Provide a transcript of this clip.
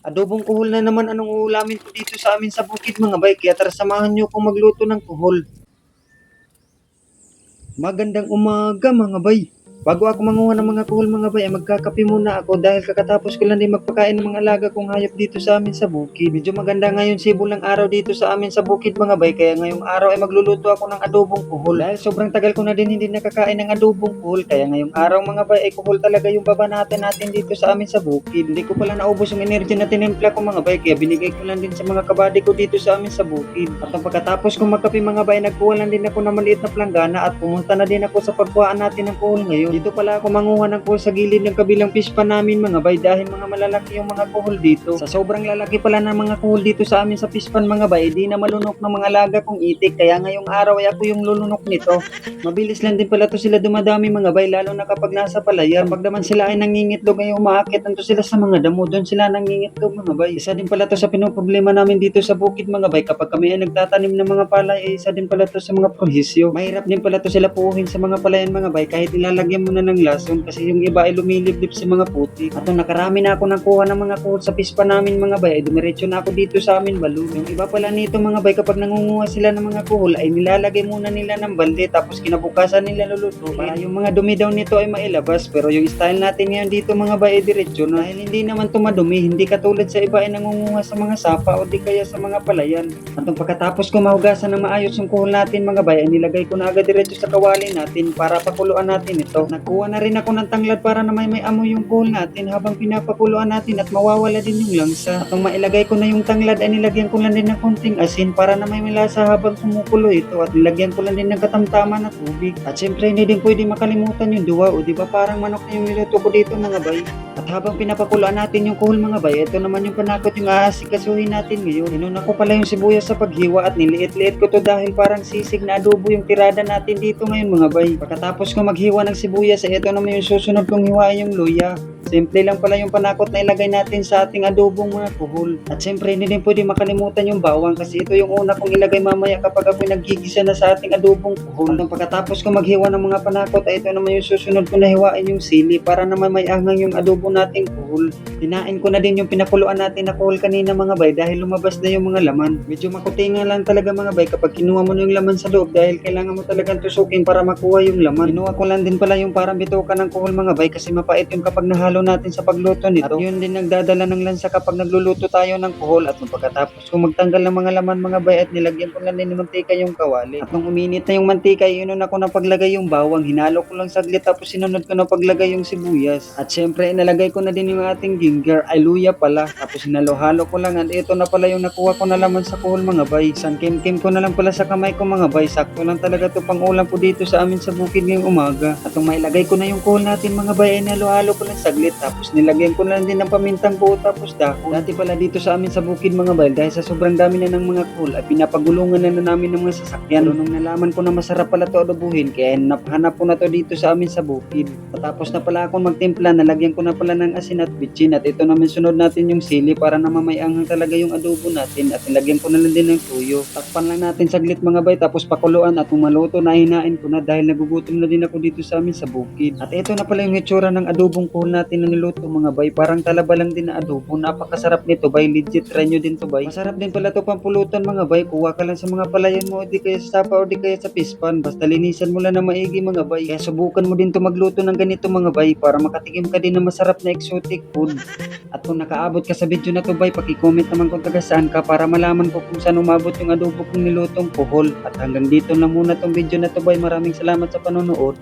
Adobong kuhol na naman anong uulamin ko dito sa amin sa bukid mga bay. Kaya tara samahan nyo kung magluto ng kuhol. Magandang umaga mga bay. Bago ako manguha ng mga kuhol mga bay, ay magkakape muna ako dahil kakatapos ko lang din magpakain ng mga alaga kong hayop dito sa amin sa bukid. Medyo maganda ngayon sibulang araw dito sa amin sa bukid mga bay, kaya ngayong araw ay magluluto ako ng adobong kuhol. Dahil sobrang tagal ko na din hindi nakakain ng adobong kuhol, kaya ngayong araw mga bay ay kuhol talaga yung babanatan natin dito sa amin sa bukid. Hindi ko pala naubos yung energy na tinimpla ko mga bay, kaya binigay ko lang din sa mga kabady ko dito sa amin sa bukid. At ang pagkatapos kong magkape mga bay, nagkuha lang din ako ng maliit na planggana at pumunta na din ako sa pagkuhaan natin ng kuhol ngayon. Dito pala ako manguha ng kuhol sa gilid ng kabilang fish pan namin mga bay dahil mga malalaki yung mga kuhol dito. Sa sobrang lalaki pala ng mga kuhol dito sa amin sa fish pan mga bay, di na malunok ng mga alaga kong itik, kaya ngayong araw ay ako yung lulunok nito. Mabilis lang din pala to sila dumadami mga bay, lalo na kapag nasa palayan. Kapag naman sila ay nangingitlog ay umaakit nito sila sa mga damo, doon sila nangingitlog mga bay. Isa din pala to sa pinoproblema namin dito sa bukid mga bay, kapag kami ay nagtatanim ng mga palay ay isa din pala to sa mga prohisyo. Mahirap din pala to sila puuhin sa mga palayan mga bay kahit ilalagyan mo na ng lason, kasi yung iba ay lumiliblib sa mga putik. At nung nakarami na ako nakuha ng mga kuhol sa pispa namin mga bay, ay dumiretso na ako dito sa amin balon. Yung iba pala nito mga bay, kapag nangunguha sila ng mga kuhol ay nilalagay muna nila ng balde tapos kinabukasan nila lulutuin para yung mga dumi daw nito ay mailabas. Pero yung style natin ngayon dito mga bay ay diretso na, dahil hindi naman tumadumi, hindi katulad sa iba ay nangunguha sa mga sapa o di kaya sa mga palayan. At nung pagkatapos ko mahugasan ng maayos yung kuhol natin mga bay, ay nilagay ko na agad diretso sa kawali natin para pakuluan natin ito. Nagkuha na rin ako ng tanglad para na may amoy yung kuhol natin habang pinapakuluan natin at mawawala din yung langsa. At nung mailagay ko na yung tanglad ay nilagyan ko lang din ng konting asin para na may lasa habang kumukulo ito, at nilagyan ko lang din ng katamtaman na tubig. At syempre hindi din pwede makalimutan yung duwa, o di ba parang manok na yung niluto ko dito mga bay. At habang pinapakuluan natin yung kuhol mga bay, ito naman yung panakot yung aasikasuhin natin ngayon. Inuna ko pala yung sibuyas sa paghiwa at niliit-liit ko to dahil parang sisig na adobo yung tirada natin dito ngayon mga bay. Pagkatapos ko maghiwa ng sibuyas ay ito naman yung susunod kong hiwain yung luya. Simple lang pala yung panakot na ilagay natin sa ating adobong mga kuhol. At syempre hindi din pwede makalimutan yung bawang, kasi ito yung una kong ilagay mamaya kapag ako'y naggigisa na sa ating adobong kuhol. At pagkatapos ko maghiwa ng mga panakot ay ito naman yung susunod ko na hiwain yung sili para naman may anghang yung adobo nating kuhol. Hinain ko na din yung pinakuluan natin na kuhol kanina mga bay dahil lumabas na yung mga laman. Medyo makutingan lang talaga mga bay kapag kinuha mo na yung laman sa loob dahil kailangan mo talagang tusukin para makuha yung laman. Kinuha ko lang din pala yung parang bituka ng kuhol mga bay kasi mapait yung kapag nahalo natin sa pagluto nito. Yun din nagdadala ng lansa kapag nagluluto tayo ng kuhol. At nung pagkatapos kung magtanggal ng mga laman mga bay at nilagyan ko lang din ng mantika yung kawali. At nung uminit na yung mantika, inuna ko na paglagay yung bawang. Hinalo ko lang saglit tapos sinunod ko na paglagay yung sibuyas. At syempre inalagay ko na din yung ating ginger, ay luya pala. Tapos hinalo-halo ko lang at ito na pala yung nakuha ko na laman sa kuhol mga bay. Isang kim-kim ko na lang pala sa kamay ko mga bay. Sakto lang talaga to pang ulam ko dito sa amin sa bukid ngayong umaga. At nung mailagay ko na yung kuhol natin mga bay, ay nalo-halo ko lang saglit tapos nilagyan ko na lang din ng pamintang buo tapos dahon. Dati pala dito sa amin sa bukid mga bay, dahil sa sobrang dami na ng mga kuhol ay pinapagulungan na namin ng mga sasakyan. Nung nalaman ko na masarap pala to adobuhin, kaya hanap ko na to dito sa amin sa bukid. Patapos na pala akong magtimpla, nalagyan ko na pala ng asin at bitchin, at ito naman sunod natin yung sili para na mamayanghang talaga yung adobo natin, at nilagyan ko na lang din ng tuyo. Takpan lang natin saglit mga bay tapos pakuluan, at maluto na hinain ko na dahil nagugutom na din ako dito sa amin sa bukid. At ito na pala yung itsura ng adobong kuhol natin na niluto mga bay, parang talaba lang din na adobo. Napakasarap nito bay, legit try nyo din to bay. Masarap din pala to pampulutan mga bay, kuha ka lang sa mga palayan mo o di kaya sa sapa o di kaya sa pispan, basta linisan mo lang na maigi mga bay. Kaya subukan mo din to magluto ng ganito mga bay para makatikim ka din ng masarap na exotic food. At kung nakaabot ka sa video na to bay, paki-comment naman kung taga saan ka para malaman ko kung saan umabot yung adobo kong nilutong kuhol. At hanggang dito na muna tong video na to bay, maraming salamat sa panonood.